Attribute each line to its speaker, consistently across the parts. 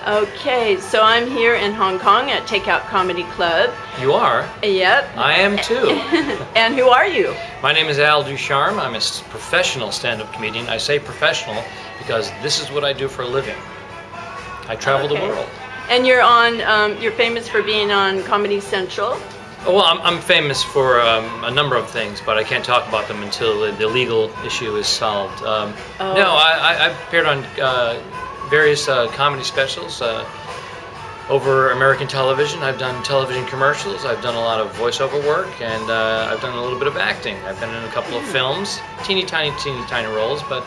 Speaker 1: Okay, so I'm here in Hong Kong at Takeout Comedy Club.
Speaker 2: You are?
Speaker 1: Yep.
Speaker 2: I am too.
Speaker 1: And who are you?
Speaker 2: My name is Al DUCHARME. I'm a professional stand-up comedian. I say professional because this is what I do for a living. I travel the world.
Speaker 1: And you're on, you're famous for being on Comedy Central.
Speaker 2: Well, I'm famous for a number of things, but I can't talk about them until the legal issue is solved. No, I've appeared on various comedy specials over American television. I've done television commercials. I've done a lot of voiceover work, and I've done a little bit of acting. I've been in a couple of films, teeny tiny roles, but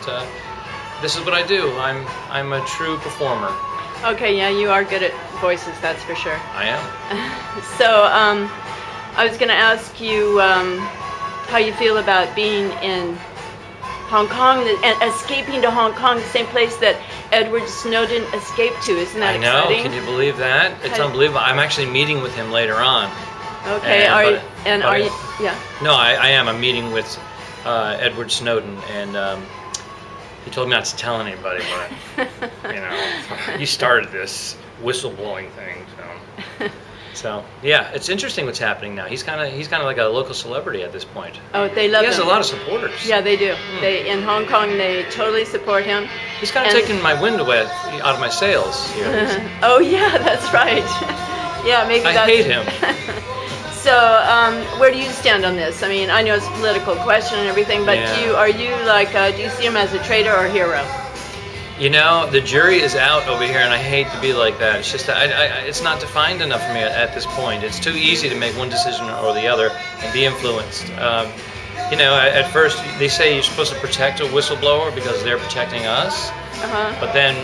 Speaker 2: this is what I do. I'm a true performer.
Speaker 1: Okay, yeah, you are good at voices, that's for sure.
Speaker 2: I am.
Speaker 1: So, I was going to ask you how you feel about being in Hong Kong and escaping to Hong Kong, the same place that Edward Snowden escaped to. Isn't that exciting?
Speaker 2: I know. Can you believe that? It's unbelievable. I'm actually meeting with him later on.
Speaker 1: Okay. Are you? Yeah.
Speaker 2: No, I am. I'm meeting with Edward Snowden, and he told me not to tell anybody, but you know, he started this whistleblowing thing, so. So yeah, it's interesting what's happening now. He's kind of like a local celebrity at this point.
Speaker 1: Oh, they love him.
Speaker 2: He has a lot of supporters.
Speaker 1: Yeah, they do. They in Hong Kong, they totally support him.
Speaker 2: He's kind of taken my wind away out of my sails here.
Speaker 1: Oh yeah, that's right. Yeah, maybe
Speaker 2: I hate him.
Speaker 1: So, where do you stand on this? I mean, I know it's a political question and everything, but are you like, do you see him as a traitor or a hero?
Speaker 2: You know, the jury is out over here, and I hate to be like that. It's just that it's not defined enough for me at this point. It's too easy to make one decision or the other and be influenced. You know, at first they say you're supposed to protect a whistleblower because they're protecting us. But then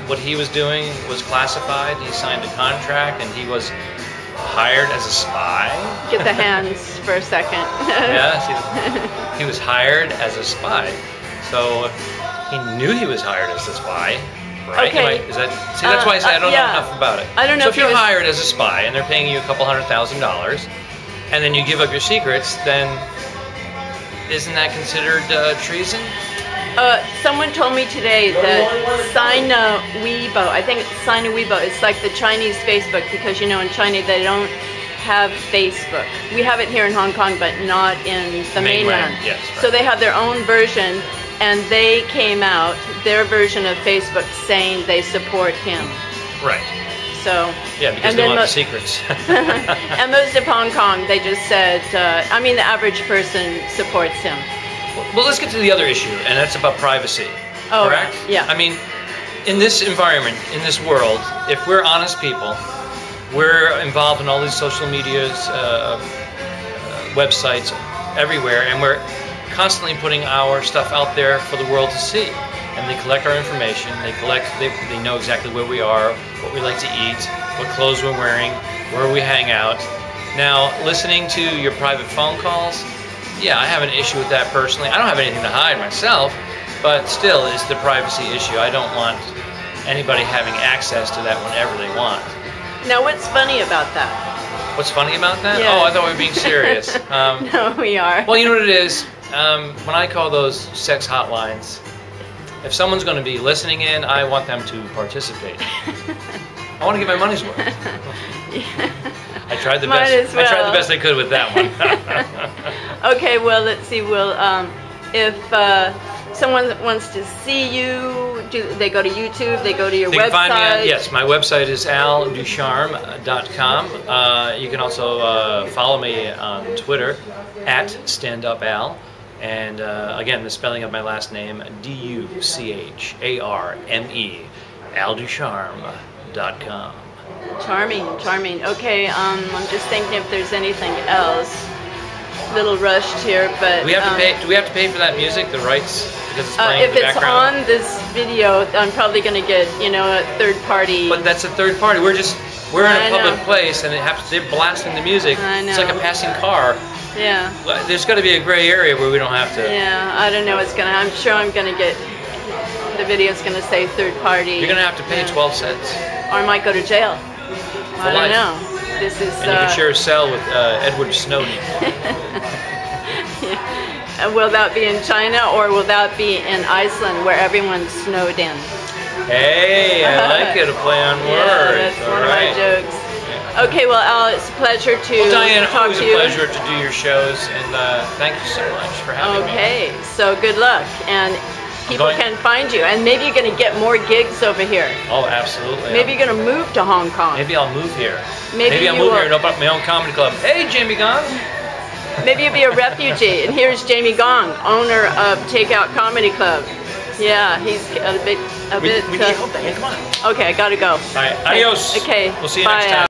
Speaker 2: what he was doing was classified. He signed a contract, and he was hired as a spy.
Speaker 1: Get the hands for a second.
Speaker 2: Yeah, see, he was hired as a spy. So he knew he was hired as a spy, right?
Speaker 1: Okay.
Speaker 2: That's why I say I don't know enough about it.
Speaker 1: I don't know.
Speaker 2: So if you're hired as a spy and they're paying you a couple $100,000, and then you give up your secrets, then isn't that considered treason?
Speaker 1: Someone told me today that Sina Weibo, I think it's Sina Weibo, it's like the Chinese Facebook, because you know in China they don't have Facebook. We have it here in Hong Kong, but not in the mainland.
Speaker 2: Yes, right.
Speaker 1: So they have their own version, and they came out, their version of Facebook, saying they support him. Right. So,
Speaker 2: yeah, because they want the secrets.
Speaker 1: And most of Hong Kong, they just said, I mean, the average person supports him.
Speaker 2: Well, let's get to the other issue, and that's about privacy.
Speaker 1: Oh,
Speaker 2: correct?
Speaker 1: Right. Yeah.
Speaker 2: I mean, in this environment, in this world, if we're honest people, we're involved in all these social medias, websites, everywhere, and we're constantly putting our stuff out there for the world to see. And they collect our information, they know exactly where we are, what we like to eat, what clothes we're wearing, where we hang out. Now, listening to your private phone calls, yeah, I have an issue with that personally. I don't have anything to hide myself, but still, it's the privacy issue. I don't want anybody having access to that whenever they want.
Speaker 1: Now, what's funny about that?
Speaker 2: What's funny about that?
Speaker 1: Yeah.
Speaker 2: Oh, I thought we were being serious.
Speaker 1: No, we are.
Speaker 2: Well, you know what it is? When I call those sex hotlines, if someone's going to be listening in, I want them to participate. I want to get my money's worth.
Speaker 1: Yeah.
Speaker 2: I tried the best. I tried the best I could with that one.
Speaker 1: Okay, well, let's see. Well, if someone wants to see you, do they go to YouTube? They go to your website?
Speaker 2: Can find me on, yes, my website is alducharme.com. You can also follow me on Twitter at StandUpAl. And again, the spelling of my last name, D-U-C-H-A-R-M-E, alducharme.com.
Speaker 1: Charming, charming. Okay, I'm just thinking if there's anything else. Little rushed here, but
Speaker 2: we have to pay. Do we have to pay for that music, the rights, because it's playing in the background?
Speaker 1: If it's on this video, I'm probably going to get, you know, a third party.
Speaker 2: But that's a third party. We're in a public place, and they're blasting the music.
Speaker 1: I know.
Speaker 2: It's like a passing car.
Speaker 1: Yeah.
Speaker 2: There's got to be a gray area where we don't have to.
Speaker 1: Yeah, I don't know what's going to. I'm sure I'm going to get. The video's going to say third party.
Speaker 2: You're going to have to pay 12 cents.
Speaker 1: Or I might go to jail. I don't know. This is.
Speaker 2: And you can share a cell with Edward Snowden.
Speaker 1: Yeah. Will that be in China or will that be in Iceland where everyone's snowed in?
Speaker 2: Hey, I like it, a play on words.
Speaker 1: Yeah, that's one of my jokes. Yeah. Okay, well, Al, it's a pleasure to
Speaker 2: Diane,
Speaker 1: talk to you.
Speaker 2: Always a pleasure to do your shows, and thank you so much for having me.
Speaker 1: Okay, so good luck, and people can find you, and maybe you're going to get more gigs over here.
Speaker 2: Oh, absolutely.
Speaker 1: Maybe you're going to move to Hong Kong.
Speaker 2: Maybe I'll move here.
Speaker 1: Maybe
Speaker 2: I'll move here and open up my own comedy club. Hey, Jamie Gong.
Speaker 1: Maybe you'll be a refugee, and here's Jamie Gong, owner of Takeout Comedy Club. Yeah, he's a bit.
Speaker 2: We need help, Diane. Come on.
Speaker 1: Okay, I gotta go.
Speaker 2: All right, adios.
Speaker 1: Okay,
Speaker 2: We'll see you
Speaker 1: bye,
Speaker 2: next time.